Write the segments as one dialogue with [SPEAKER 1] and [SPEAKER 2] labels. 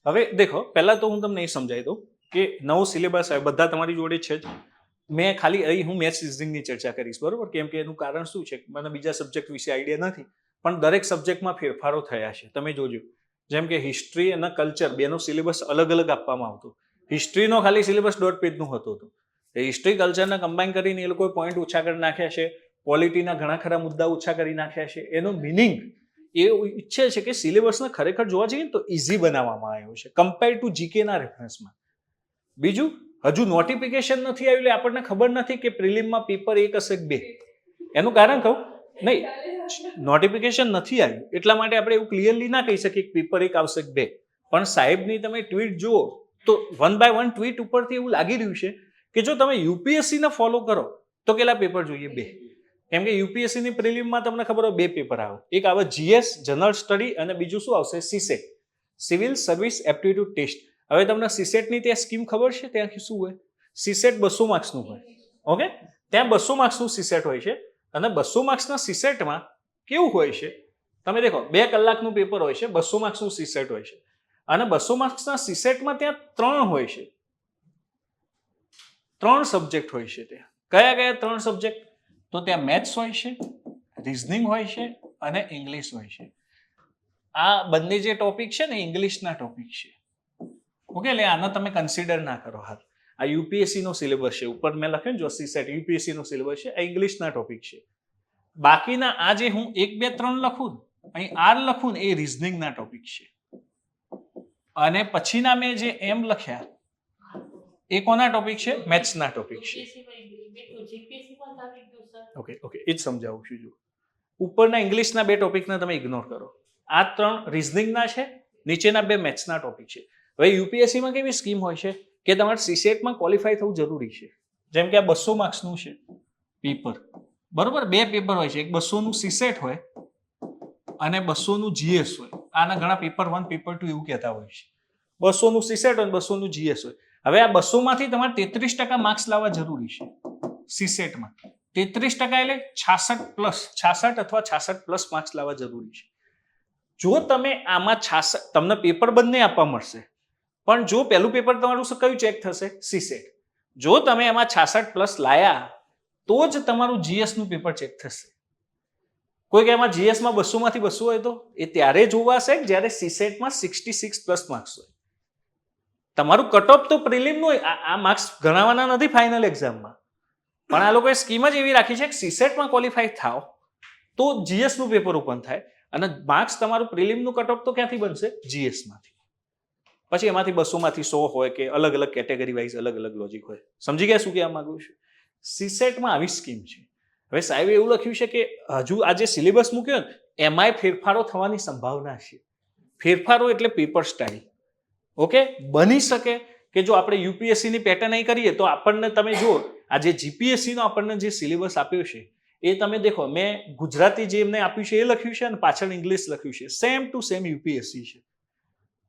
[SPEAKER 1] હવે દેખો પહેલા તો હું તમને એ સમજાવી દઉં કે નવો સિલેબસ આવે બધા તમારી જોડે છે જ. મેં ખાલી અહીં હું મેથ્સ રિઝનિંગની ચર્ચા કરીશ, બરોબર? કેમ કે એનું કારણ શું છે, મને બીજા સબ્જેક્ટ વિશે આઈડિયા નથી, પણ દરેક સબ્જેક્ટમાં ફેરફારો થયા છે. તમે જોજો, જેમ કે હિસ્ટ્રી અને કલ્ચર બેનો સિલેબસ અલગ અલગ આપવામાં આવતો. હિસ્ટ્રીનો ખાલી સિલેબસ 1.5 પેજનું હતું. હિસ્ટ્રી કલ્ચરના કમ્બાઈન કરીને એ લોકોએ પોઈન્ટ ઓછા કરી નાખ્યા છે, પોલિટીના ઘણા ખરા મુદ્દા ઓછા કરી નાખ્યા છે. એનો મિનિંગ એ ઈચ્છે છે કે સિલેબસને ખરેખર જોવા જઈએ તો ઇઝી બનાવવામાં આવ્યો છે કમ્પેર ટુ જીકેના રેફરન્સમાં. બીજું, હજુ નોટિફિકેશન નથી આવ્યું એટલે આપણને ખબર નથી કે પ્રિલિમમાં પેપર 1 હશે કે 2. એનું કારણ કહું, નહીં, નોટિફિકેશન નથી આવ્યું એટલા માટે આપણે એવું ક્લિયરલી ના કહી શકીએ કે પેપર 1 આવશે કે 2. પણ સાહેબની તમે ટ્વીટ જુઓ તો 1 by 1 ટ્વીટ ઉપરથી એવું લાગી રહ્યું છે કે જો તમે યુપીએસસીને ફોલો કરો તો કેટલા પેપર જોઈએ? 2. કેમ કે યુપીએસસીની પ્રિલિમમાં તમને ખબર હોય 2 પેપર આવે. એક આવે જીએસ જનરલ સ્ટડી અને બીજું શું આવશે? CSAT, civil service aptitude test. હવે તમને સીસેટની ત્યાં સ્કીમ ખબર છે? ત્યાં શું હોય? સીસેટ 200 માર્ક્સનું હોય. ઓકે, ત્યાં 200 માર્ક્સનું સીસેટ હોય છે અને 200 માર્ક્સના સીસેટમાં કેવું હોય છે? તમે દેખો, 2 કલાકનું પેપર હોય છે, 200 માર્ક્સનું સીસેટ હોય છે અને 200 માર્ક્સના સીસેટમાં ત્યાં 3 હોય છે, 3 સબ્જેક્ટ હોય છે. ત્યાં કયા કયા 3 સબ્જેક્ટ? તો ત્યાં મેથ્સ હોય છે, રિઝનિંગ હોય છે અને ઇંગ્લિશ હોય છે. આ બંને જે ટોપિક છે ને ઇંગ્લિશના ટોપિક છે. ઓકે, એટલે આને તમે કન્સિડર ના કરો. હાલ આ યુપીએસસી નો સિલેબસ છે, ઉપર મેં લખ્યું જો સીસેટ યુપીએસસી નો સિલેબસ છે, આ ઇંગ્લિશના ટોપિક છે. બાકીના આ જે હું 1 2 3 લખું, અહીં આર લખું ને, એ રિઝનિંગના ટોપિક છે. અને પછીના મેં જે એમ લખ્યા એ કોના ટોપિક છે? મેથ્સના ટોપિક છે. ઓકે ઓકે, એ જ સમજાવું છું. જો ઉપરના ઇંગ્લિશના 2 ટોપિકને તમે ઇગ્નોર કરો, આ 3 રિઝનિંગના છે, નીચેના 2 મેથ્સના ટોપિક છે. હવે યુપીએસસીમાં કેવી સ્કીમ હોય છે કે તમારે સીસેટમાં ક્વોલિફાય થવું જરૂરી છે. જેમ કે આ 200 માર્ક્સનું છે પેપર, બરોબર? 2 પેપર હોય છે, એક 200નું સીસેટ હોય અને 200નું જીએસ હોય. આના ઘણા પેપર 1 પેપર 2 એવું કહેતા હોય છે. 200નું સીસેટ અને 200નું જીએસ હોય. હવે આ 200 માંથી તમારે 33% માર્ક્સ લાવવા જરૂરી છે સીસેટમાં. 33% એટલે 66 પ્લસ, 66 અથવા 66 પ્લસ માર્ક્સ લાવવા જરૂરી છે. જો તમે આમાં 66, તમને પેપર બંને આપવા મળશે, પણ જો પહેલું પેપર તમારું કયું ચેક થશે? સીસેટ. જો તમે એમાં 66 પ્લસ લાયા તો જ તમારું જીએસ નું પેપર ચેક થશે. કોઈ કે એમાં જીએસમાં 200 માંથી 200 હોય તો એ ત્યારે જોવાશે જ્યારે સીસેટમાં 66 પ્લસ માર્ક્સ હોય. તમારું કટ ઓફ તો પ્રિલિમનું હોય, આ માર્ક્સ ગણાવવાના નથી ફાઇનલ એક્ઝામમાં. પણ આ લોકોએ સ્કીમ જ એવી રાખી છે કે સીસેટમાં ક્વોલિફાય થાવ તો જીએસનું પેપર ઓપન થાય અને માર્ક્સ તમારું પ્રિલિમનું કટ ઓફ તો ક્યાંથી બનશે? જીએસમાંથી. પછી એમાંથી 200 માંથી 100 હોય કે અલગ અલગ કેટેગરી વાઇઝ અલગ અલગ લોજિક હોય. સમજી ગયા શું કહેવા માંગુ છું? સીસેટમાં આવી સ્કીમ છે. હવે સાહેબે એવું લખ્યું છે કે હજુ આ જે સિલેબસ મૂક્યો ને એમાંય ફેરફારો થવાની સંભાવના છે. ફેરફારો એટલે પેપર સ્ટાઇલ. ઓકે, બની શકે કે જો આપણે યુપીએસસીની પેટર્ન અહીં કરીએ તો આપણને, તમે જુઓ આ જે જીપીએસસીનો આપણને જે સિલેબસ આપ્યો છે એ તમે દેખો, મેં ગુજરાતી જે એમને આપ્યું છે એ લખ્યું છે અને પાછળ ઇંગ્લિશ લખ્યું છે. સેમ ટુ સેમ યુપીએસસી છે.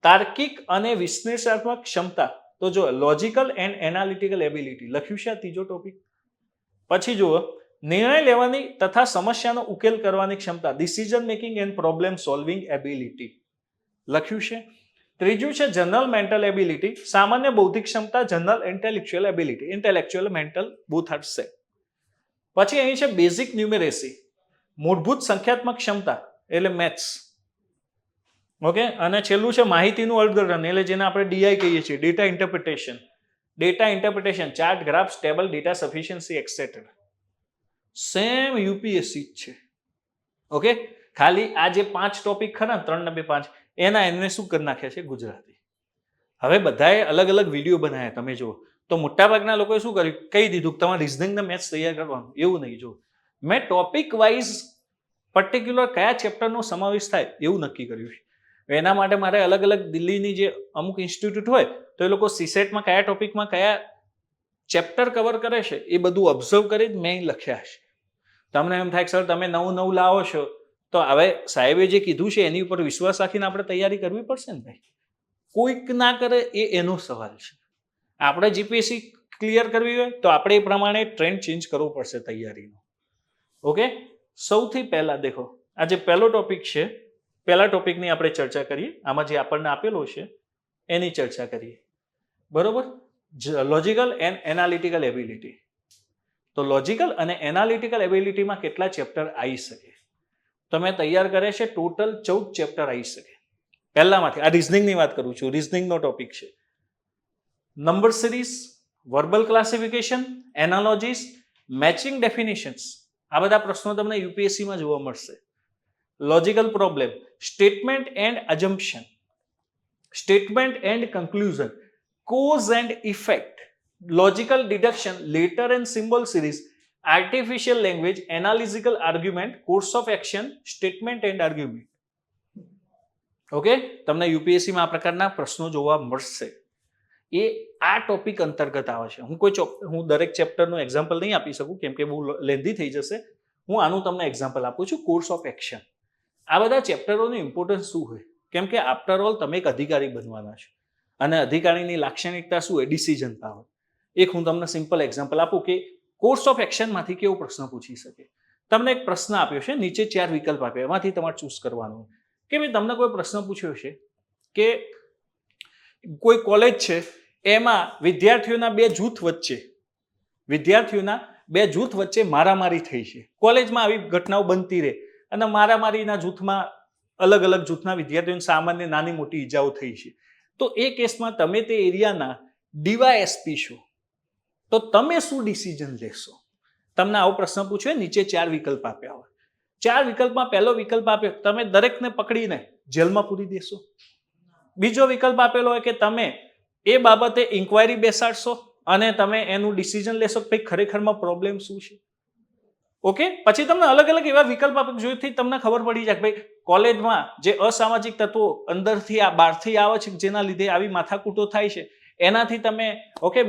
[SPEAKER 1] તાર્કિક અને વિશ્લેષણાત્મક ક્ષમતા, તો જો લોજિકલ એન્ડ એનાલિટિકલ એબિલિટી લખ્યું છે આ ત્રીજો ટોપિક. પછી જુઓ નિર્ણય લેવાની તથા સમસ્યાનો ઉકેલ કરવાની ક્ષમતા, decision making and problem solving ability લખ્યું છે. ત્રીજું છે જનરલ મેન્ટલ એબિલિટી, સામાન્ય બૌદ્ધિક ક્ષમતા, general intellectual ability, intellectual mental both are same. પછી અહીં છે બેઝિક ન્યુમેરેસી, મૂળભૂત સંખ્યાત્મક ક્ષમતા એટલે મેથ્સ. ઓકે, અને છેલ્લું છે માહિતીનું અર્થઘટન એટલે જેને આપણે ડીઆઈ કહીએ છીએ, data interpretation. Data interpretation, chart, graph, table, data sufficiency etcetera. Same UPSC જ છે. ઓકે, ખાલી આ જે 5 ટોપિક ખરા 3 ને 2 5 એને શું કરી નાખ્યા છે? ગુજરાતી. હવે બધાએ અલગ અલગ વિડીયો બનાવ્યા, તમે જુઓ તો મોટાભાગના લોકોએ શું કર્યું? કહી દીધું કે તમારે રિઝનિંગ ને મેથ્સ તૈયાર કરવાનું. એવું નહીં. જો મેં ટોપિક વાઇઝ પર્ટિક્યુલર કયા ચેપ્ટરનો સમાવેશ થાય એવું નક્કી કર્યું છે. એના માટે મારે અલગ અલગ દિલ્હીની જે અમુક ઇન્સ્ટિટ્યૂટ હોય તો એ લોકો સીસેટમાં કયા ટોપિકમાં કયા ચેપ્ટર કવર કરે છે એ બધું ઓબ્ઝર્વ કરી જ મેં લખ્યા છે. તમને એમ થાય કે સર તમે નવું લાવો છો તો હવે સાહેબે જે કીધું છે એની ઉપર વિશ્વાસ રાખીને આપણે તૈયારી કરવી પડશે ને ભાઈ. કોઈક ના કરે એ એનો સવાલ છે. આપણે જીપીએસસી ક્લિયર કરવી હોય તો આપણે એ પ્રમાણે ટ્રેન્ડ ચેન્જ કરવો પડશે તૈયારીનો. ઓકે, સૌથી પહેલા દેખો આ જે પહેલો ટોપિક છે, પહેલા ટોપિકની આપણે ચર્ચા કરીએ. આમાં જે આપણને આપેલો છે એની ચર્ચા કરીએ. બરોબર. Logical and analytical ability. તો લોજિકલ અને એનાલિટિકલ એબિલિટીમાં કેટલા ચેપ્ટર આવી શકે? તો મેં તૈયાર કરે છે ટોટલ 14 ચેપ્ટર આવી શકે. પહેલામાંથી આ રિઝનિંગની વાત કરું છું, રિઝનિંગનો ટોપિક છે. Number series, verbal classification, analogies, matching definitions, આ બધા પ્રશ્નો તમને યુપીએસસીમાં જોવા મળશે. Logical problem, statement and assumption, statement and conclusion, cause and effect, logical deduction, letter and symbol series, artificial language, analytical argument, course of action, statement and argument. Okay, તમને યુપીએસસીમાં આ પ્રકારના પ્રશ્નો જોવા મળશે. એ આ ટોપિક અંતર્ગત આવે છે. હું દરેક ચેપ્ટરનું એક્ઝામ્પલ નહીં આપી શકું કેમ કે બહુ લેન્ધી થઈ જશે. હું આનું તમને એક્ઝામ્પલ આપું છું, કોર્સ ઓફ એક્શન. આ બધા ચેપ્ટરોનું ઇમ્પોર્ટન્સ શું હોય? કેમ કે આફ્ટર ઓલ તમે એક અધિકારી બનવાના છો અને અધિકારીની લાક્ષણિકતા શું હોય? Decision power. એક હું તમને સિમ્પલ એક્ઝામ્પલ આપું કે કોર્સ ઓફ એક્શનમાંથી કેવો પ્રશ્ન પૂછી શકે. તમને એક પ્રશ્ન આપ્યો છે, નીચે 4 વિકલ્પ આપ્યા, એમાંથી તમારે ચૂઝ કરવાનું કે ભાઈ તમને કોઈ પ્રશ્ન પૂછ્યો છે કે કોઈ કોલેજ છે, એમાં વિદ્યાર્થીઓના બે જૂથ વચ્ચે મારામારી થઈ છે. કોલેજમાં આવી ઘટનાઓ બનતી રહે અને મારામારીના જૂથમાં અલગ અલગ જૂથના વિદ્યાર્થીઓને સામાન્ય નાની મોટી ઈજાઓ થઈ છે. તો એ કેસમાં તમે તે એરિયાના ડીવાયએસપી છો, તો તમે શું ડિસિઝન લેશો? તમને આવો પ્રશ્ન પૂછ્યો, નીચે 4 વિકલ્પ આપ્યા હોય. 4 વિકલ્પમાં પહેલો વિકલ્પ આપ્યો, તમે દરેકને પકડીને જેલમાં પૂરી દેશો. બીજો વિકલ્પ આપેલો હોય કે તમે એ બાબતે ઇન્ક્વાયરી બેસાડશો અને તમે એનું ડિસિઝન લેશો કે ભાઈ ખરેખરમાં પ્રોબ્લેમ શું છે. ઓકે, પછી તમને અલગ અલગ એવા વિકલ્પ આપે જોઈથી તમને ખબર પડી જાય કે ભાઈ કોલેજમાં જે અસામાજિક તત્વો અંદરથી બહારથી આવે છે, જેના લીધે આવી માથાકૂટો થાય છે, એનાથી તમે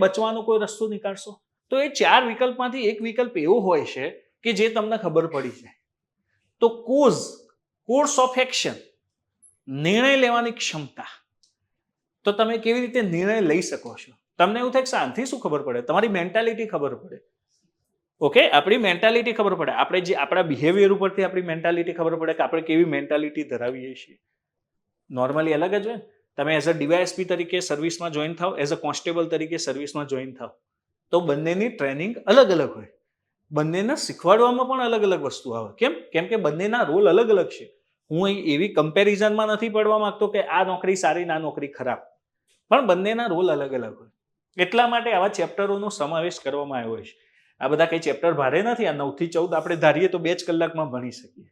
[SPEAKER 1] બચવાનો કોઈ રસ્તો નીકાળશો. તો એ 4 વિકલ્પમાંથી એક વિકલ્પ એવો હોય છે કે જે તમને ખબર પડી જાય. તો કોર્સ ઓફ એક્શન, નિર્ણય લેવાની ક્ષમતા. તો તમે કેવી રીતે નિર્ણય લઈ શકો છો? તમને એવું થાય કે આનાથી શું ખબર પડે? તમારી મેન્ટાલિટી ખબર પડે. ઓકે, આપણી મેન્ટાલિટી ખબર પડે. આપણે જે આપણા બિહેવિયર ઉપરથી આપણી મેન્ટાલિટી ખબર પડે કે આપણે કેવી મેન્ટાલિટી ધરાવીએ છીએ. નોર્મલી અલગ જ હોય. તમે એઝ અ ડીવાયએસપી તરીકે સર્વિસમાં જોઈન થાવ, એઝ અ કોન્સ્ટેબલ તરીકે સર્વિસમાં જોઈન થાવ, તો બંનેની ટ્રેનિંગ અલગ અલગ હોય. બંનેને શીખવાડવામાં પણ અલગ અલગ વસ્તુ આવે. કેમ કે બંનેના રોલ અલગ અલગ છે. હું એવી કમ્પેરિઝનમાં નથી પડવા માંગતો કે આ નોકરી સારી ને આ નોકરી ખરાબ, પણ બંનેના રોલ અલગ અલગ હોય. એટલા માટે આવા ચેપ્ટરોનો સમાવેશ કરવામાં આવ્યો છે. આ બધા કઈ ચેપ્ટર ભારે નથી. આ 9 થી 14 આપણે ધારીએ તો 2 જ કલાકમાં ભણી શકીએ,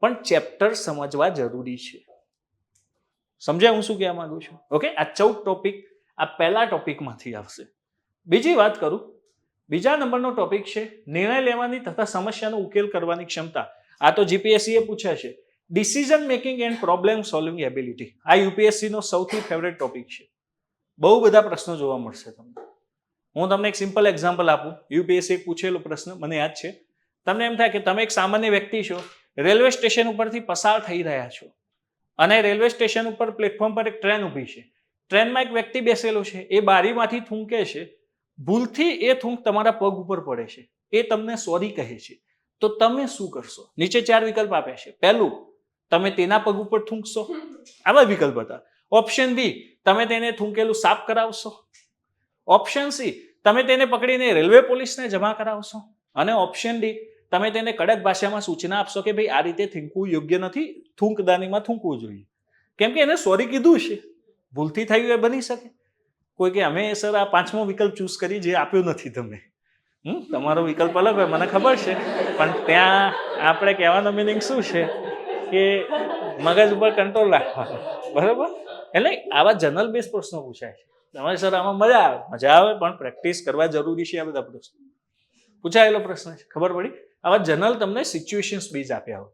[SPEAKER 1] પણ ચેપ્ટર સમજવા જરૂરી છે. સમજ્યા હું શું કહેવા માંગુ છું? ઓકે, આ 14 ટોપિક આ પહેલા ટોપિકમાંથી આવશે. બીજી વાત કરું, બીજા નંબરનો ટોપિક છે નિર્ણય લેવાની તથા સમસ્યાનો ઉકેલ કરવાની ક્ષમતા. આ તો જીપીએસસી એ પૂછ્યા છે. Decision making and problem solving ability. આ યુપીએસસી નો સૌથી ફેવરેટ ટોપિક છે. બહુ બધા પ્રશ્નો જોવા મળશે તમને. હું તમને એક સિમ્પલ એક્ઝામ્પલ આપું. યુપીએસસી પૂછેલો પ્રશ્ન મને યાદ છે. તમને એમ થાય કે તમે એક સામાન્ય વ્યક્તિ છો, રેલવે સ્ટેશન ઉપરથી પસાર થઈ રહ્યા છો અને રેલવે સ્ટેશન ઉપર પ્લેટફોર્મ પર એક ટ્રેન ઊભી છે. ટ્રેનમાં એક વ્યક્તિ બેસેલો છે, એ બારીમાંથી થૂંકે છે. ભૂલથી એ થૂંક તમારા પગ ઉપર પડે છે. એ તમને સોરી કહે છે. તો તમે શું કરશો? નીચે 4 વિકલ્પ આપ્યા છે. પહેલું, તમે તેના પગ ઉપર થૂંકશો. આવા વિકલ્પ હતા. ઓપ્શન બી, તમે તેને થૂંકેલું સાફ કરાવશો. ઓપ્શન સી, તમે તેને પકડીને રેલવે પોલીસને જમા કરાવશો. અને ઓપ્શન ડી, તમે તેને કડક ભાષામાં સૂચના આપશો કે ભાઈ આ રીતે થૂંકવું યોગ્ય નથી, થૂંકદાનીમાં થૂંકવું જોઈએ. કેમ કે એને સોરી કીધું છે, ભૂલથી થયું એ બની શકે. કોઈ કે અમે સર આ 5મો વિકલ્પ ચૂઝ કરી જે આપ્યો નથી તમે. તમારો વિકલ્પ અલગ હોય મને ખબર છે, પણ ત્યાં આપણે કહેવાનો મિનિંગ શું છે કે મગજ ઉપર કંટ્રોલ રાખવાનો. બરાબર? એટલે આવા જનરલ બેઝ પ્રશ્નો પૂછાય છે. તમારે સર આમાં મજા આવે પણ પ્રેક્ટિસ કરવા જરૂરી છે. આ બધા પ્રશ્નો પૂછાયેલો પ્રશ્ન છે, ખબર પડી? આવા જનરલ તમને સિચ્યુએશન્સ બેઝ આપ્યા હોય,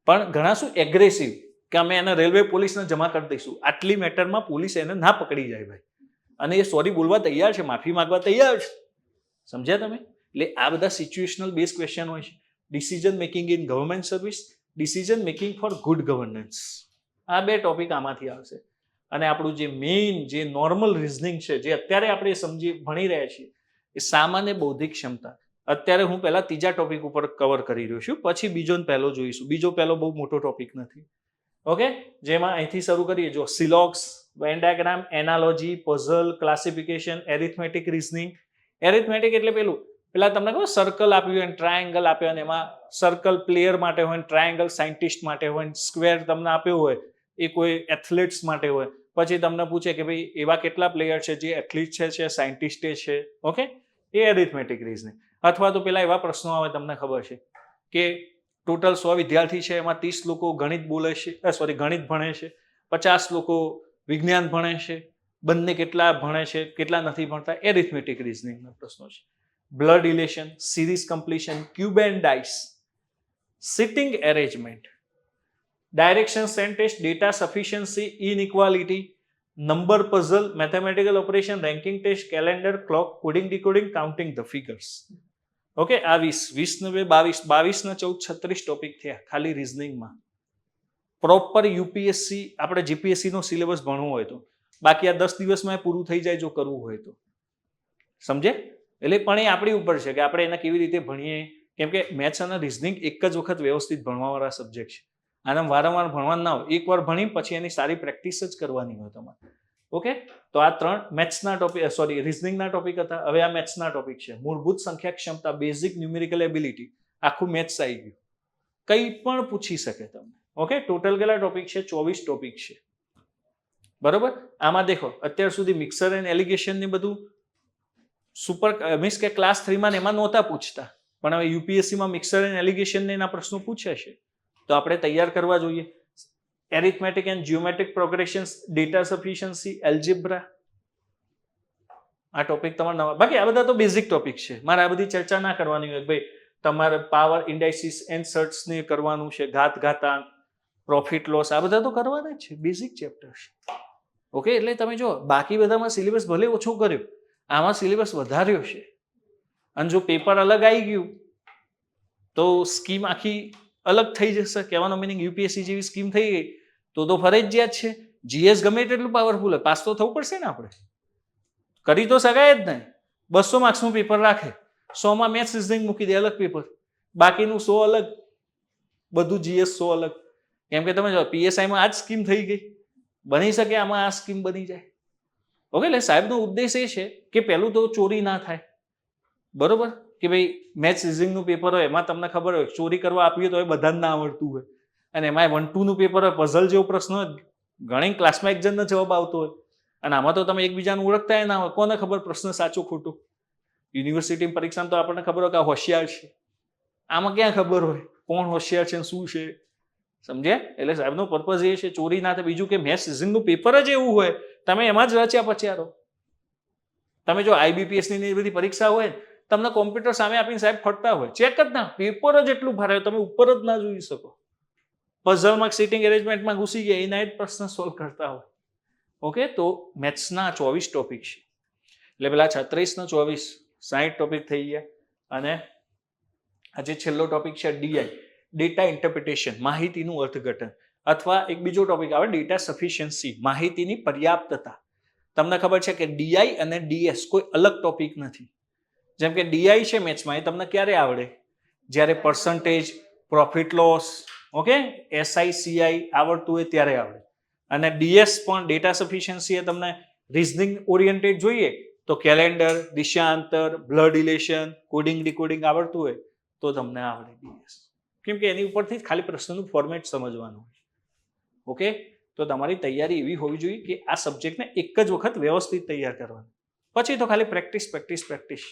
[SPEAKER 1] પણ ઘણા શું એગ્રેસિવ કે અમે એને રેલવે પોલીસને જમા કરી દઈશું. આટલી મેટરમાં પોલીસ એને ના પકડી જાય ભાઈ, અને એ સોરી બોલવા તૈયાર છે, માફી માંગવા તૈયાર છે. સમજ્યા તમે? એટલે આ બધા સિચ્યુએશનલ બેઝ ક્વેશ્ચન હોય છે. Decision making in government service, decision making for good governance. આ 2 ટોપિક આમાંથી આવશે. અને આપણું જે મેઇન જે નોર્મલ રિઝનિંગ છે, જે અત્યારે આપણે ભણી રહ્યા છીએ, એ સામાન્ય બૌદ્ધિક ક્ષમતા. અત્યારે હું પહેલા 3જા ટોપિક ઉપર કવર કરી રહ્યો છું, પછી બીજો ને પહેલો જોઈશું. બીજો પહેલો બહુ મોટો ટોપિક નથી. ઓકે, જેમાં અહીંથી શરૂ કરીએ. જો Silox, Venn diagram, analogy, puzzle, classification, arithmetic reasoning. Arithmetic એટલે પેલા તમને કહો સર્કલ આપ્યું હોય, ટ્રાયેંગલ આપ્યો હોય, એમાં સર્કલ પ્લેયર માટે હોય, ટ્રાયેંગલ સાયન્ટિસ્ટ માટે હોય, સ્ક્વેર તમને આપ્યું હોય એ કોઈ એથ્લેટ્સ માટે હોય. પછી તમને પૂછે કે ભાઈ એવા કેટલા પ્લેયર છે જે એથ્લીટ છે સાયન્ટિસ્ટ છે. ઓકે, એ એરિથમેટિક રીઝનિંગ. અથવા તો પેલા એવા પ્રશ્નો આવે, તમને ખબર છે કે ટોટલ 100 વિદ્યાર્થી છે, એમાં 30 લોકો ગણિત બોલે છે, ગણિત ભણે છે, 50 લોકો વિજ્ઞાન ભણે છે, બંને કેટલા ભણે છે, કેટલા નથી ભણતા. એરિથમેટિક રીઝનિંગના પ્રશ્નો છે. Blood relation, series completion, cube and dice, sitting arrangement, direction sentence, data sufficiency, inequality, number puzzle, mathematical operation, ranking test, calendar, clock, coding decoding, counting the figures. Okay, આ 20 ને 22 22 ને 14 36 ટોપિક થયા ખાલી રિઝનિંગમાં. પ્રોપર યુપીએસસી આપણે GPSC નો syllabus ભણવું હોય તો, બાકી આ 10 દિવસમાં પૂરું થઈ જાય જો કરવું હોય તો. સમજે? એટલે પણ એ આપણી ઉપર છે કે આપણે એને કેવી રીતે ભણીએ. કેમ કે મેથ્સ અને રિઝનિંગ એક જ વખત વ્યવસ્થિત ભણવાવાળા સબ્જેક્ટ છે. આને વારંવાર ભણવાનું ના હોય, એકવાર ભણી પછી એની સારી પ્રેક્ટિસ જ કરવાની હોય તમારે. ઓકે, તો આ 3 મેથ્સના ટોપિક, રિઝનિંગના ટોપિક હતા. હવે આ મેથ્સના ટોપિક છે. મૂળભૂત સંખ્યા ક્ષમતા, બેઝિક ન્યુમેરિકલ એબિલિટી, આખું મેથ્સ આવી ગયું. કંઈ પણ પૂછી શકે તમને. ઓકે, ટોટલ કેટલા ટોપિક છે? 24 ટોપિક છે. બરોબર. આમાં દેખો અત્યાર સુધી મિક્સર એન્ડ એલિગેશન ને બધું સુપર મીન્સ કે ક્લાસ 3 માં એમાં નહોતા પૂછતા, પણ હવે યુપીએસસીમાં મિક્સર એન્ડ એલિગેશન ને એના પ્રશ્નો પૂછે છે, તો આપણે તૈયાર કરવા જોઈએ. Arithmetic and geometric progressions, data sufficiency, algebra, આ ટોપિક તમારા નવા. બાકી આ બધા તો બેઝિક ટોપિક છે, મારે આ બધી ચર્ચા ના કરવાની હોય. ભાઈ તમારે પાવર ઇન્ડાઇસિસ એન્ડ સર્ટ્સ ને કરવાનું છે, ઘાતાંક, પ્રોફિટ લોસ, આ બધા તો કરવાના જ છે, બેઝિક ચેપ્ટર છે. ઓકે, એટલે તમે જો બાકી બધામાં સિલેબસ ભલે ઓછો કર્યો, આમાં સિલેબસ વધાર્યો છે. અને જો પેપર અલગ આવી ગયું તો સ્કીમ આખી અલગ થઈ જશે. કહેવાનો મિનિંગ યુપીએસસી જેવી સ્કીમ થઈ ગઈ તો ફરજિયાત છે. જીએસ ગમે તેટલું પાવરફુલ હોય, પાસ તો થવું પડશે ને. આપણે કરી તો શકાય જ નહીં. 200 માર્ક્સનું પેપર રાખે, 100 માં મેથ્સ રિઝનિંગ મૂકી દે અલગ પેપર, બાકીનું 100 અલગ, બધું જીએસ 100 અલગ. કેમ કે તમે જો પીએસઆઈમાં આ જ સ્કીમ થઈ ગઈ, બની શકે આમાં આ સ્કીમ બની જાય. ઓકે, એટલે સાહેબનો ઉદ્દેશ એ છે કે પહેલું તો ચોરી ના થાય. બરોબર, કે ભાઈ મેથ્સ રિઝનિંગનું પેપર હોય, એમાં તમને ખબર હોય ચોરી કરવા આપીએ તો એ બધાને ના આવડતું હોય, અને એમાં 1-2 નું પેપર હોય, પઝલ જેવો પ્રશ્ન હોય, ઘણી ક્લાસમાં એક જણનો જવાબ આવતો હોય, અને આમાં તો તમે એકબીજાને ઓળખતા ના હોય, કોને ખબર પ્રશ્ન સાચું ખોટું. યુનિવર્સિટી પરીક્ષામાં તો આપણને ખબર હોય કે આ હોશિયાર છે, આમાં ક્યાં ખબર હોય કોણ હોશિયાર છે શું છે. સમજ્યા? એટલે સાહેબનો પર્પઝ એ છે ચોરી ના થાય. બીજું કે મેથ્સ રિઝનિંગનું પેપર જ એવું હોય, તમે એમાં જ રચ્યા પચ્યા. તમે જો આઈબીપીએસની ની બધી પરીક્ષા હોય, તમને કોમ્પ્યુટર સામે આપીને સાહેબ ફરતા હોય, ચેક જ ના, પેપર જ એટલું ભારે હોય, તમે ઉપર જ ના જોઈ શકો. પઝલમાં સીટિંગ એરેન્જમેન્ટમાં ઘૂસી ગયા, એના જ પ્રશ્ન સોલ્વ કરતા હોય. ઓકે, તો મેથ્સના 24 ટોપિક છે. એટલે પેલા 36 ને 24 60 ટોપિક થઈ ગયા. અને આજે છેલ્લો ટોપિક છે ડીઆઈ, ડેટા ઇન્ટરપ્રિટેશન, માહિતીનું અર્થઘટન. અથવા એક બીજો ટોપિક આવે ડેટા સફિશિયન્સી, માહિતીની પર્યાપ્તતા. તમને ખબર છે કે ડીઆઈ અને ડીએસ કોઈ અલગ ટોપિક નથી. જેમ કે ડીઆઈ છે મેથ્સમાં, એ તમને ક્યારે આવડે? જ્યારે percentage, profit loss, okay, SI CI આવડતું હોય ત્યારે આવડે. અને ડીએસ પણ ડેટા સફિશિયન્સી એ તમને રિઝનિંગ ઓરિએન્ટેડ જોઈએ તો કેલેન્ડર, દિશાંતર, બ્લડ રિલેશન, કોડિંગ ડીકોડિંગ આવડતું હોય તો તમને આવડે ડીએસ. કેમ કે એની ઉપરથી જ ખાલી પ્રશ્નનું ફોર્મેટ સમજવાનું હોય. ઓકે, તો તમારી તૈયારી એવી હોવી જોઈએ કે આ સબ્જેક્ટને એક જ વખત વ્યવસ્થિત તૈયાર કરવાનું, પછી તો ખાલી પ્રેક્ટિસ પ્રેક્ટિસ પ્રેક્ટિસ.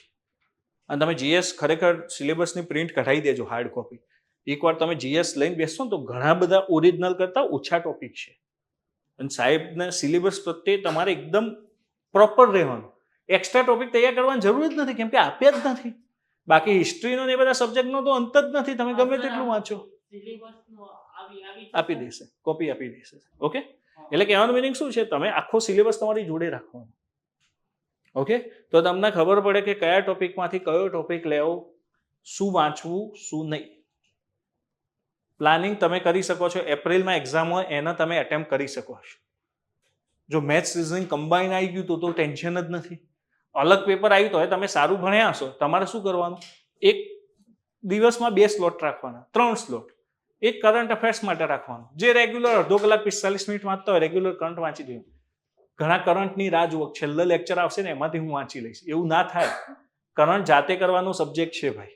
[SPEAKER 1] અને તમે જીએસ ખરેખર સિલેબસની પ્રિન્ટ કઢાવી દેજો, હાર્ડ કોપી. એકવાર તમે જીએસ લઈને બેસશો ને તો ઘણા બધા ઓરિજિનલ કરતાં ઓછા ટોપિક છે. અને સાહેબના સિલેબસ પ્રત્યે તમારે એકદમ પ્રોપર રહેવાનું. એક્સ્ટ્રા ટોપિક તૈયાર કરવાની જરૂર જ નથી, કેમ કે આપ્યા જ નથી. બાકી હિસ્ટ્રીનો ને એ બધા સબ્જેક્ટનો તો અંત જ નથી, તમે ગમે તેટલું વાંચો આપી દેશે, કોપી આપી દેશે. ઓકે, એટલે કહેવાનું મિનિંગ શું છે, તમે આખો સિલેબસ તમારી જોડે રાખવાનો. ઓકે, તો તમને ખબર પડે કે કયા ટોપિકમાંથી કયો ટોપિક લેવો, શું વાંચવું શું નહીં. પ્લાનિંગ તમે કરી શકો છો. એપ્રિલમાં એક્ઝામ હોય એને તમે એટેમ્પ કરી શકો છો. જો મેથ્સ રિઝનિંગ કમ્બાઈન આવી ગયું તો ટેન્શન જ નથી. અલગ પેપર આવ્યું તો તમે સારું ભણ્યા હશો, તમારે શું કરવાનું, એક દિવસમાં 2 સ્લોટ રાખવાના, 3 સ્લોટ. એક કરંટ અફેર્સ માટે રાખવાનું, જે રેગ્યુલર અડધો કલાક 45 મિનિટ વાંચતા હોય રેગ્યુલર કરંટ વાંચી દેવું. ઘણા કરંટની રાહ જુઓ, છેલ્લો લેક્ચર આવશે ને એમાંથી હું વાંચી લઈશ, એવું ના થાય. કરંટ જાતે કરવાનો સબ્જેક્ટ છે ભાઈ,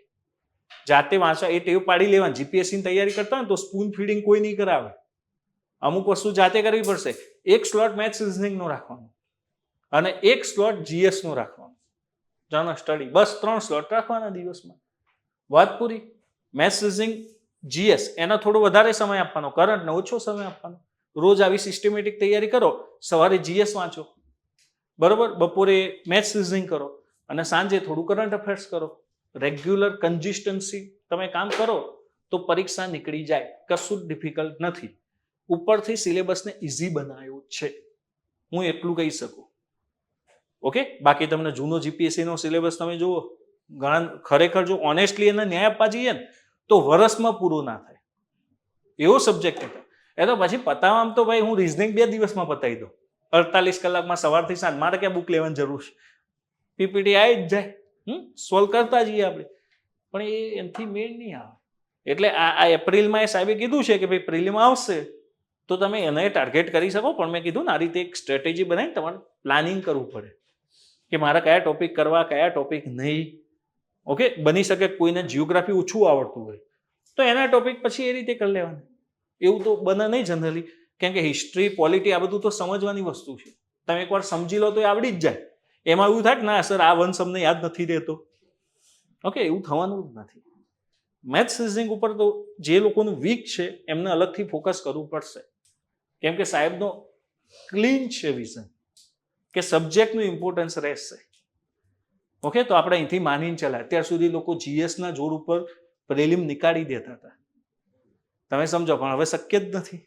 [SPEAKER 1] જાતે વાંચવા એ ટેવ પાડી લેવાની. જીપીએસસીની તૈયારી કરતા હોય ને તો સ્પૂન ફીડિંગ કોઈ નહીં કરાવે, અમુક વસ્તુ જાતે કરવી પડશે. એક સ્લોટ મેથ્સ રિઝનિંગનો રાખવાનો અને એક સ્લોટ જીએસનો રાખવાનો, જનરલ સ્ટડી, બસ 3 સ્લોટ રાખવાના દિવસમાં, વાત પૂરી. મેથ્સ રિઝનિંગ જીએસ એનો થોડો વધારે સમય આપવાનો, કરંટને ઓછો સમય આપવાનો. રોજ આવી સિસ્ટમેટિક તૈયારી કરો, સવારે જીએસ વાંચો, બરોબર, બપોરે મેથ્સ રિઝનિંગ કરો અને સાંજે થોડું કરંટ અફેર્સ કરો. રેગ્યુલર કન્સિસ્ટન્સી તમે કામ કરો તો પરીક્ષા નીકળી જાય, કશું જ ડિફિકલ્ટ નથી. ઉપરથી સિલેબસને ઇઝી બનાવ્યો છે, હું એટલું કહી શકું. ઓકે, બાકી તમને જૂનો જીપીએસસીનો સિલેબસ તમે જુઓ, ઘણા ખરેખર જો ઓનેસ્ટલી એને ન્યાય આપવા જઈએ ને તો વર્ષમાં પૂરો ના થાય એવો સબ્જેક્ટ હતો. એ તો પછી પતાવવામાં તો ભાઈ હું રિઝનિંગ 2 દિવસમાં પતાવી દઉં, 48 કલાકમાં સવારથી સાંજ. મારે ક્યાં બુક લેવાની જરૂર છે, પીપીટી આવી જ જાય, સોલ્વ કરતા જઈએ આપણે. પણ એ એનાથી મેળ નહીં આવે. એટલે આ એપ્રિલમાં એ સાહેબે કીધું છે કે ભાઈ પ્રિલિમ આવશે તો તમે એને ટાર્ગેટ કરી શકો. પણ મેં કીધું ને આ રીતે એક સ્ટ્રેટેજી બનાવીને તમારે પ્લાનિંગ કરવું પડે કે મારે કયા ટોપિક કરવા, કયા ટોપિક નહીં. ઓકે, બની શકે કોઈને જિયોગ્રાફી ઓછું આવડતું હોય તો એના ટોપિક પછી એ રીતે કરી લેવાના. એવું તો બને નહીં જનરલી, કેમ કે હિસ્ટ્રી, પોલિટી આ બધું તો સમજવાની વસ્તુ છે. તમે એકવાર સમજી લો તો એ આવડી જ જાય. એમાં એવું થાય કે ના સર આ વંશ અમને યાદ નથી રહેતો. ઓકે, એવું થવાનું જ નથી. મેથ્સ રિઝનિંગ ઉપર તો જે લોકોનું વીક છે એમને અલગથી ફોકસ કરવું પડશે, કેમ કે સાહેબનો ક્લીન છે વિઝન કે સબ્જેક્ટનું ઇમ્પોર્ટન્સ રહેશે. ઓકે, તો આપણે અહીંથી માનીને ચલાય. અત્યાર સુધી લોકો જીએસના જોર ઉપર પ્રિલિમ નીકાળી દેતા હતા, તમે સમજો, પણ હવે શક્ય જ નથી.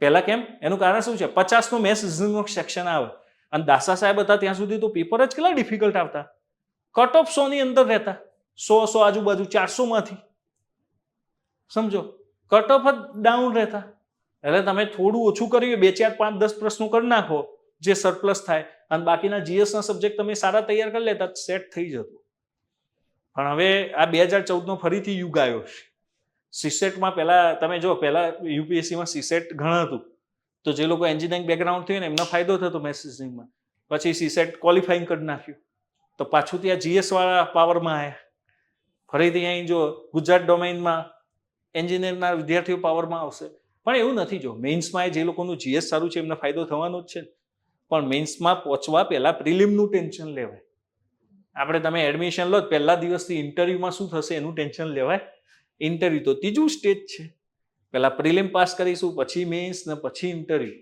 [SPEAKER 1] પહેલા કેમ? એનું કારણ શું છે? 50નું મેથ્સ રિઝનિંગનું સેક્શન આવે અને દાસા સાહેબ હતા ત્યાં સુધી તો પેપર જ કેટલા ડિફિકલ્ટ આવતા. કટ ઓફ 100 ની અંદર રહેતા, 100 આજુબાજુ, 400માંથી, સમજો, કટ ઓફ જ ડાઉન રહેતા. એટલે તમે થોડું ઓછું કર્યું, 2, 4, 5, 10 પ્રશ્નો કરી નાખો જે સરપ્લસ થાય અને બાકીના જીએસના સબ્જેક્ટ તમે સારા તૈયાર કરી લેતા, સેટ થઈ જતું. પણ હવે આ 2014નો ફરીથી યુગ આવ્યો છે. સીસેટમાં પહેલા તમે જો, પહેલા યુપીએસસીમાં સીસેટ ઘણા હતું, તો જે લોકો એન્જિનિયરિંગ બેકગ્રાઉન્ડ થયું ને એમનો ફાયદો થતો મેથ્સ રિઝનિંગમાં. પછી સીસેટ ક્વોલિફાઈંગ કરી નાખ્યું તો પાછું ત્યાં જીએસ વાળા પાવરમાં આવ્યા. ફરીથી અહીં જો ગુજરાત ડોમેઇનમાં એન્જિનિયરના વિદ્યાર્થીઓ પાવરમાં આવશે. પણ એવું નથી, જો મેઇન્સમાં જે લોકોનું જીએસ સારું છે એમને ફાયદો થવાનો જ છે. પણ મેઇન્સમાં પહોંચવા પહેલા પ્રિલિમનું ટેન્શન લેવાય. આપણે તમે એડમિશન લો પહેલા દિવસથી ઇન્ટરવ્યુમાં શું થશે એનું ટેન્શન લેવાય. ઇન્ટરવ્યુ તો ત્રીજું સ્ટેજ છે. પહેલા પ્રિલિમ પાસ કરીશું, પછી મેઇન્સ ને પછી ઇન્ટરવ્યુ.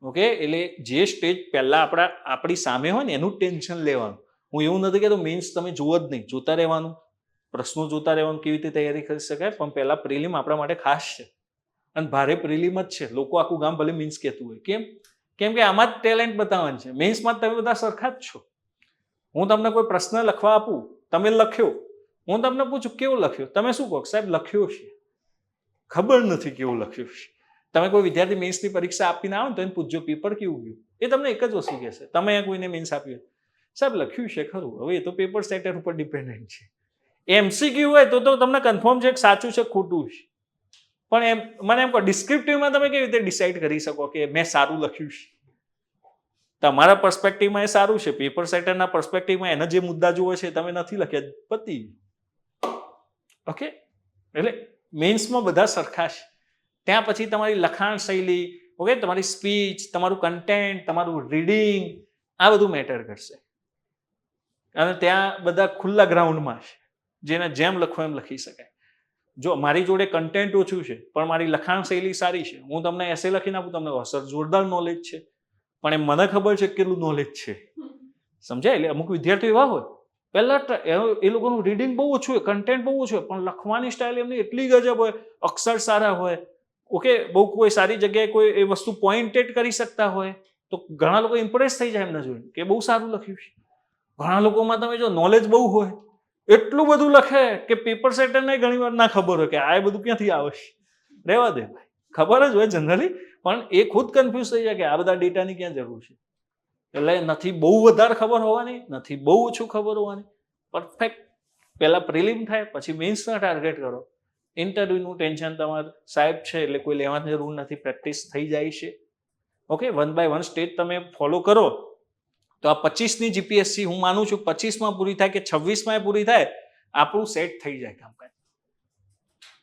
[SPEAKER 1] ઓકે, એટલે જે સ્ટેજ પહેલા આપણી સામે હોય ને એનું ટેન્શન લેવાનું. હું એવું નથી કહેતો મેઇન્સ તમે જુઓ જ નહીં, જોતા રહેવાનું, પ્રશ્નો જોતા રહેવાનું, કેવી રીતે તૈયારી કરી શકાય. પણ પહેલા પ્રિલિમ આપણા માટે ખાસ છે અને ભારે પ્રિલિમ જ છે. લોકો આખું ગામ ભલે મેઇન્સ કહેતું હોય, કેમ કે આમાં જ ટેલેન્ટ બતાવવાનું છે. મેઇન્સમાં તમે બધા સરખા જ છો. હું તમને કોઈ પ્રશ્ન લખવા આપું, તમે લખ્યો, હું તમને પૂછું કેવો લખ્યો, તમે શું કહો? સાહેબ લખ્યો છે, ખબર નથી કેવું લખ્યું છે. તમે કોઈ વિદ્યાર્થી મેઇન્સની પરીક્ષા આપીને આવો ને તો એને પૂછજો પેપર કેવું ગયું, એ તમને એક જ વસ્તુ કહેશે. તમે કોઈને મેઇન્સ આપ્યું, સાહેબ લખ્યું છે ખરું, હવે એ તો પેપર સેટર ઉપર ડિપેન્ડન્ટ છે. એમસીક્યુ હોય તો તમને કન્ફર્મ છે કે સાચું છે ખોટું છે. પણ એમ મને એમ કહો, ડિસ્ક્રિપ્ટિવમાં તમે કેવી રીતે ડિસાઇડ કરી શકો કે મેં સારું લખ્યું છે? તમારા પર્સપેક્ટિવમાં એ સારું છે, પેપર સેટરના પર્સપેક્ટિવમાં એના જે મુદ્દા જુઓ છે તમે નથી લખ્યા, પતી. ઓકે, એટલે મેઇન્સમાં બધા સરખા છે. ત્યાં પછી તમારી લખાણ શૈલી, ઓકે, તમારી સ્પીચ, તમારું કન્ટેન્ટ, તમારું રીડિંગ, આ બધું મેટર કરશે. અને ત્યાં બધા ખુલ્લા ગ્રાઉન્ડમાં છે, જેને જેમ લખો એમ લખી શકાય. જો મારી જોડે કન્ટેન્ટ ઓછું છે પણ મારી લખાણ શૈલી સારી છે, હું તમને એસે લખીને આપું, તમને સર જોરદાર નોલેજ છે, પણ એ મને ખબર છે કેટલું નોલેજ છે, સમજાય? એટલે અમુક વિદ્યાર્થીઓ એવા હોય, પહેલા એ લોકોનું રીડિંગ બહુ ઓછું હોય, કન્ટેન્ટ બહુ ઓછું હોય, પણ લખવાની સ્ટાઇલ એમની એટલી ગજબ હોય, અક્ષર સારા હોય, ઓકે, બહુ કોઈ સારી જગ્યાએ કોઈ એ વસ્તુ પોઈન્ટેડ કરી શકતા હોય તો ઘણા લોકો ઇમ્પ્રેસ થઈ જાય એમને જોઈને કે બહુ સારું લખ્યું છે. ઘણા લોકોમાં તમે જો નોલેજ બહુ હોય, એટલું બધું લખે કે પેપર સેટરને ઘણી વાર ના ખબર હોય કે આ બધું ક્યાંથી આવે છે. રહેવા દે ભાઈ, ખબર જ હોય જનરલી, પણ એ ખુદ કન્ફ્યુઝ થઈ જાય કે આ બધા ડેટાની ક્યાં જરૂર છે. એટલે નથી બહુ વધારે ખબર હોવાની, નથી બહુ ઓછું ખબર હોવાની, પરફેક્ટ. પહેલા પ્રિલિમ થાય, પછી મેઇન્સના ટાર્ગેટ કરો, ઇન્ટરવ્યુનું ટેન્શન તમારે સાહેબ છે એટલે કોઈ લેવાની જરૂર નથી, પ્રેક્ટિસ થઈ જાય છે. ઓકે, 1 by 1 સ્ટેજ તમે ફોલો કરો તો આ 25ની જીપીએસસી હું માનું છું 25માં પૂરી થાય કે 26માં પૂરી થાય, આપણું સેટ થઈ જાય કામકાજ.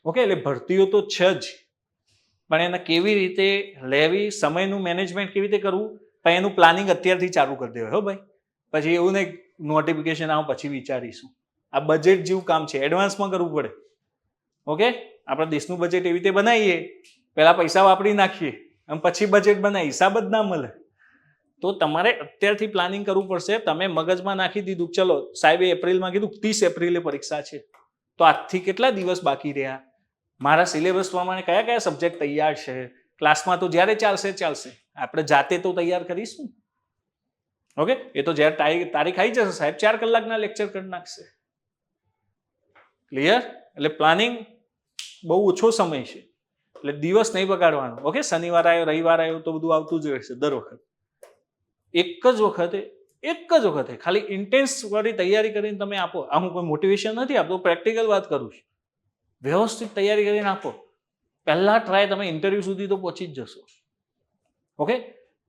[SPEAKER 1] ઓકે, એટલે ભરતીઓ તો છે જ, પણ એને કેવી રીતે લેવી, સમયનું મેનેજમેન્ટ કેવી રીતે કરવું, પણ એનું પ્લાનિંગ અત્યારથી ચાલુ કરી દેવાય. હો ભાઈ, પછી એવું નહીં નોટિફિકેશન આવું પછી વિચારીશું. આ બજેટ જેવું કામ છે, એડવાન્સમાં કરવું પડે. ઓકે, આપણા દેશનું બજેટ એવી રીતે બનાવીએ, પહેલા પૈસા વાપરી નાખીએ અને પછી બજેટ બનાવી, હિસાબ જ ના મળે. તો તમારે અત્યારથી પ્લાનિંગ કરવું પડશે. તમે મગજમાં નાખી દીધું ચલો સાહેબે એપ્રિલમાં કીધું 30 એપ્રિલે પરીક્ષા છે, તો આજથી કેટલા દિવસ બાકી રહ્યા, મારા સિલેબસ પ્રમાણે કયા કયા સબ્જેક્ટ તૈયાર છે, ક્લાસમાં તો જ્યારે ચાલશે ચાલશે, આપણે જાતે તો તૈયાર કરીશું. ઓકે, એ તો જ્યારે તારીખ આવી જશે સાહેબ 4 કલાકના લેક્ચર કરી નાખશે. ક્લિયર? એટલે પ્લાનિંગ બહુ ઓછો સમય છે, એટલે દિવસ નહીં બગાડવાનો. ઓકે, શનિવાર આવ્યો રવિવાર આવ્યો તો બધું આવતું જ રહેશે દર વખત. એક જ વખતે ખાલી ઇન્ટેન્સ વાળી તૈયારી કરીને તમે આપો. આ હું કોઈ મોટિવેશન નથી આપતો, પ્રેક્ટિકલ વાત કરું છું. વ્યવસ્થિત તૈયારી કરીને આપો, પહેલા ટ્રાય તમે ઇન્ટરવ્યુ સુધી તો પહોંચી જ જશો. ઓકે,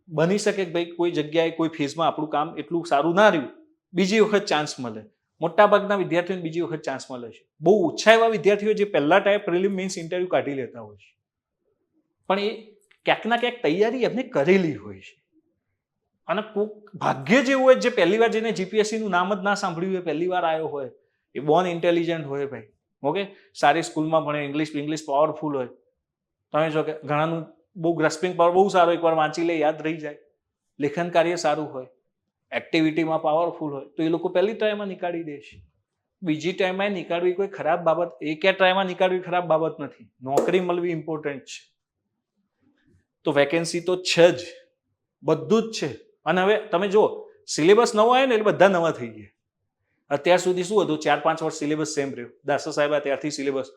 [SPEAKER 1] બની શકે કે ભાઈ કોઈ જગ્યાએ કોઈ ફેઝમાં આપણું કામ એટલું સારું ના રહ્યું, બીજી વખત ચાન્સ મળે. મોટાભાગના વિદ્યાર્થીઓને બીજી વખત ચાન્સ મળે છે. બહુ ઓછા એવા વિદ્યાર્થીઓ જે પહેલા ટાઈપ પ્રિલિમ મીન્સ ઇન્ટરવ્યુ કાઢી લેતા હોય છે, પણ એ ક્યાંક ના ક્યાંક તૈયારી એમને કરેલી હોય છે. અને કોક ભાગ્ય જેવું હોય જે પહેલી વાર જેને જીપીએસસી નું નામ જ ના સાંભળ્યું હોય, પહેલી વાર આવ્યો હોય, એ બોર્ન ઇન્ટેલિજન્ટ હોય ભાઈ. ઓકે, સારી સ્કૂલમાં ભણે, ઇંગ્લિશ પાવરફુલ હોય. તમે જો કે ઘણાનું બહુ ગ્રાસ્પિંગ પાવર બહુ સારો, એકવાર વાંચી લે યાદ રહી જાય. લેખન કાર્ય સારું હોય, એક્ટિવિટીમાં પાવરફુલ હોય, તો એ લોકો પહેલી ટ્રાયમાં નીકાળી દે છે. બીજી ટ્રાયમાં નીકાળવી કોઈ ખરાબ બાબત, એકે ટ્રાયમાં નીકાળવી ખરાબ બાબત નથી. નોકરી મળવી ઇમ્પોર્ટન્ટ છે. તો વેકેન્સી તો છે જ, બધું જ છે. અને હવે તમે જુઓ સિલેબસ નવો આવ્યો ને એટલે બધા નવા થઈ ગયા. અત્યાર સુધી શું હતું, 4-5 વર્ષ સિલેબસ સેમ રહ્યો. દાસા સાહેબ ત્યારથી સિલેબસ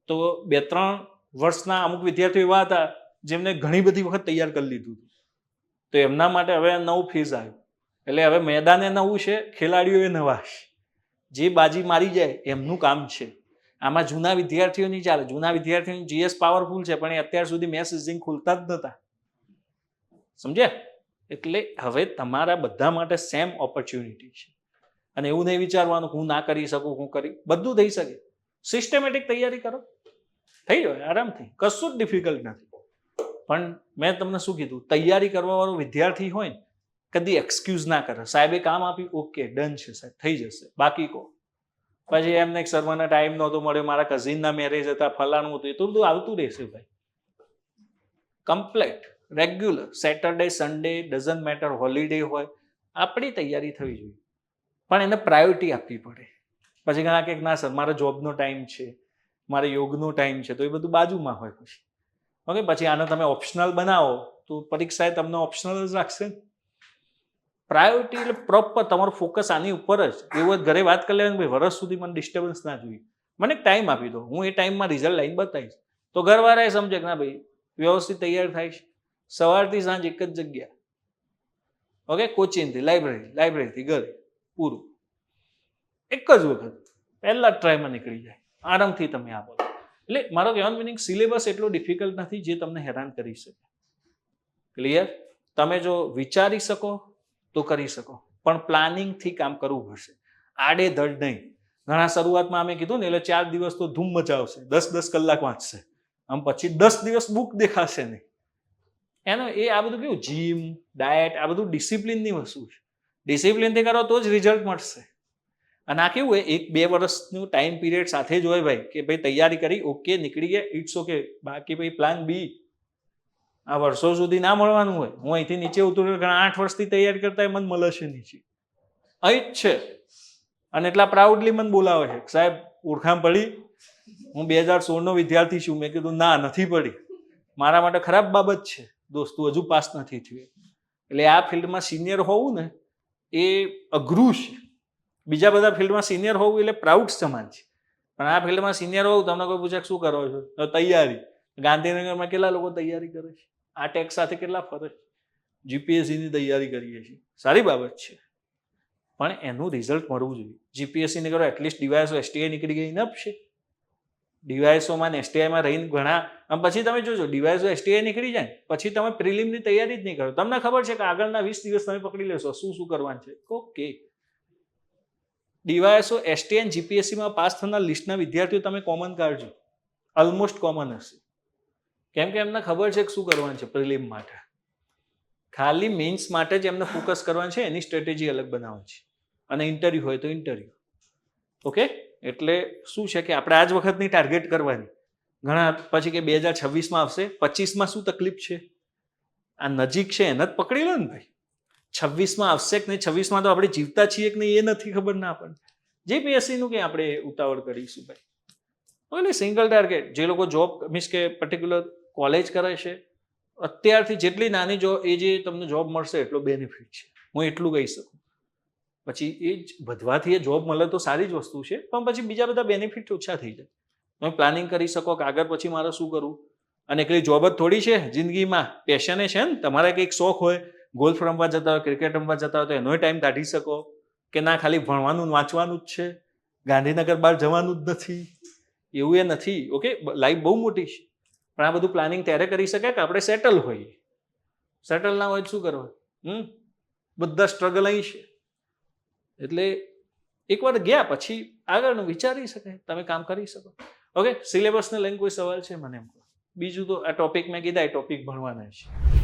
[SPEAKER 1] તો 2-3 વર્ષના અમુક વિદ્યાર્થીઓ એવા હતા જેમને ઘણી બધી વખત તૈયાર કરી લીધું હતું. તો એમના માટે હવે નવું ફેઝ આવ્યું. એટલે હવે મેદાને નવું છે, ખેલાડીઓ એ નવા છે. જે બાજી મારી જાય એમનું કામ છે. આમાં જૂના વિદ્યાર્થીઓ નહીં ચાલે. જૂના વિદ્યાર્થીઓની જીએસ પાવરફુલ છે, પણ એ અત્યાર સુધી મેથ્સ રીઝનિંગ ખુલતા જ નહોતા. સમજ્યા? એટલે હવે તમારા બધા માટે સેમ ઓપોર્ચ્યુનિટી છે. અને એવું નહીં વિચારવાનું હું ના કરી શકું, હું કરી, બધું થઈ શકે. સિસ્ટમેટિક તૈયારી કરો, થઈ જાય આરામથી, કશું જ ડિફિકલ્ટ નથી. પણ મેં તમને શું કીધું, તૈયારી કરવા વાળો વિદ્યાર્થી હોય ને કદી એક્સક્યુઝ ના કરે. સાહેબે કામ આપ્યું, ઓકે ડન છે સાહેબ, થઈ જશે, બાકી કહો. પછી એમને એક સર્વરને ટાઈમ નહોતો મળ્યો, મારા કઝિનના મેરેજ હતા, ફલાણું હતું, એ તો બધું આવતું રહેશે ભાઈ. Complete regular Saturday Sunday doesn't matter, holiday હોય, આપણી તૈયારી થવી જોઈએ. પણ એને પ્રાયોરિટી આપવી પડે. પછી ઘણા કંઈક ના સર મારા જોબનો ટાઈમ છે, મારે યોગનો ટાઈમ છે, તો એ બધું બાજુમાં હોય પછી. ઓકે, પછી આને તમે ઓપ્શનલ બનાવો તો પરીક્ષાએ તમને ઓપ્શનલ જ રાખશે. પ્રાયોરિટી એટલે પ્રોપર તમારું ફોકસ આની ઉપર જ. એવું જ ઘરે વાત કરી લેવાનું ભાઈ વર્ષ સુધી મને ડિસ્ટર્બન્સ ના જોઈએ, મને એક ટાઈમ આપી દો, હું એ ટાઈમમાં રિઝલ્ટ લઈને બતાવીશ. તો ઘરવાળાએ સમજે કે ના ભાઈ વ્યવસ્થિત તૈયાર થાય છે. સવારથી સાંજ એક જ જગ્યા. ઓકે, કોચિંગથી લાઇબ્રેરીથી ઘરે, પૂરું એક જ વખત પહેલા જ ટ્રાયમાં નીકળી જાય, આરામથી તમે આપો. એટલે મારો કહેવાનો મિનિંગ સિલેબસ એટલો ડિફિકલ્ટ નથી જે તમને હેરાન કરી શકે. ક્લિયર? તમે જો વિચારી શકો તો કરી શકો, પણ પ્લાનિંગથી કામ કરવું પડશે, આડેધડ નહીં. ઘણા શરૂઆતમાં અમે કીધું ને એટલે 4 દિવસ તો ધૂમ મચાવશે, 10-10 કલાક વાંચશે, આમ પછી 10 દિવસ બુક દેખાશે નહીં. એનો એ આ બધું કેવું જીમ ડાયટ આ બધું ડિસિપ્લિનની વસ્તુ છે. ડિસિપ્લિનથી કરો તો જ રિઝલ્ટ મળશે. અને આ કેવું હોય 1-2 વર્ષનું ટાઈમ પીરિયડ સાથે જ હોય ભાઈ, કે ભાઈ તૈયારી કરી, ઓકે નીકળી ગયા, ઇટ્સ ઓકે. બાકી ભાઈ પ્લાન બી આ વર્ષો સુધી ના મળવાનું હોય. હું અહીંથી નીચે ઉતર્યો, ઘણા 8 વર્ષથી તૈયારી કરતા મને મળે છે નીચે, અહીં જ છે. અને એટલા પ્રાઉડલી મને બોલાવે છે, સાહેબ ઓળખાણ પડી, હું 2016નો વિદ્યાર્થી છું. મેં કીધું ના નથી પડી, મારા માટે ખરાબ બાબત છે દોસ્તો, હજુ પાસ નથી થયું. એટલે આ ફિલ્ડમાં સિનિયર હોવું ને એ અઘરું છે. બીજા બધા ફિલ્ડમાં સિનિયર હોવું એટલે પ્રાઉડ સમાન છે, પણ આ ફિલ્ડમાં સિનિયર હોવું, તમને કોઈ પૂછે શું કરો છો, તૈયારી. ગાંધીનગરમાં કેટલા લોકો તૈયારી કરે છે, આ ટેક્સ સાથે કેટલા ફરે છે, જીપીએસસીની તૈયારી કરીએ છીએ, સારી બાબત છે, પણ એનું રિઝલ્ટ મળવું જોઈએ. જીપીએસસીને કરો એટલીસ્ટ ડીવાયએસઓ એસટીઆઈ નીકળી ગઈ ઇનફ છે. ડીવાયએસઓમાં ને એસટીઆઈમાં રહીને ઘણા આમ પછી તમે જોજો ડીવાયએસઓ એસટીઆઈ નીકળી જાય પછી તમે પ્રિલિમની તૈયારી જ નહીં કરો. તમને ખબર છે કે આગળના 20 દિવસ તમે પકડી લેશો શું શું કરવાનું છે. ઓકે, ડીવાયએસઓ એસટીઆઈ અને જીપીએસસીમાં પાસ થનાર લિસ્ટના વિદ્યાર્થીઓ તમે કોમન કાઢજો, ઓલમોસ્ટ કોમન હશે. કેમ કે એમને ખબર છે કે શું કરવાનું છે પ્રિલિમ માટે. ખાલી મેઇન્સ માટે જ એમને ફોકસ કરવાનું છે, એની સ્ટ્રેટેજી અલગ બનાવવાની છે. અને ઇન્ટરવ્યુ હોય તો ઇન્ટરવ્યુ. ઓકે, એટલે શું છે કે આપણે આ જ વખતની ટાર્ગેટ કરવાની. ઘણા પછી કે 2026માં આવશે, 25માં શું તકલીફ છે, આ નજીક છે એને જ પકડી લો ને ભાઈ. 26માં આવશે કે નહીં, 26માં તો આપણે જીવતા છીએ કે નહીં એ નથી ખબર ના આપણને. જીપીએસસીનું કંઈ આપણે ઉતાવળ કરીશું ભાઈ. એટલે સિંગલ ટાર્ગેટ. જે લોકો જોબ મીન્સ કે પર્ટિક્યુલર કોલેજ કરે છે, અત્યારથી જેટલી નાની જોબ એ જે તમને જોબ મળશે એટલો બેનિફિટ છે, હું એટલું કહી શકું. પછી એ જ વધવાથી એ જોબ મળે તો સારી જ વસ્તુ છે, પણ પછી બીજા બધા બેનિફિટ ઓછા થઈ જાય. તમે પ્લાનિંગ કરી શકો કે આગળ પછી મારે શું કરવું. અને એકલી જોબ જ થોડી છે જિંદગીમાં, પેશને છે ને. તમારે કંઈક શોખ હોય, ગોલ્ફ રમવા જતા હોય, ક્રિકેટ રમવા જતા હોય તો એનોય ટાઈમ કાઢી શકો. કે ના ખાલી ભણવાનું વાંચવાનું જ છે, ગાંધીનગર બહાર જવાનું જ નથી, એવું એ નથી. ઓકે, લાઈફ બહુ મોટી છે, પણ આ બધું પ્લાનિંગ ત્યારે કરી શકાય કે આપણે સેટલ હોઈએ. સેટલ ના હોય શું કરવાનું? બધા સ્ટ્રગલ અહીં છે. એટલે એકવાર ગયા પછી આગળનું વિચારી શકાય, તમે કામ કરી શકો. ઓકે, સિલેબસને લઈને કોઈ સવાલ છે મને એમ? બીજું તો આ ટોપિક મેં કીધા, એ ટોપિક ભણવાના છે.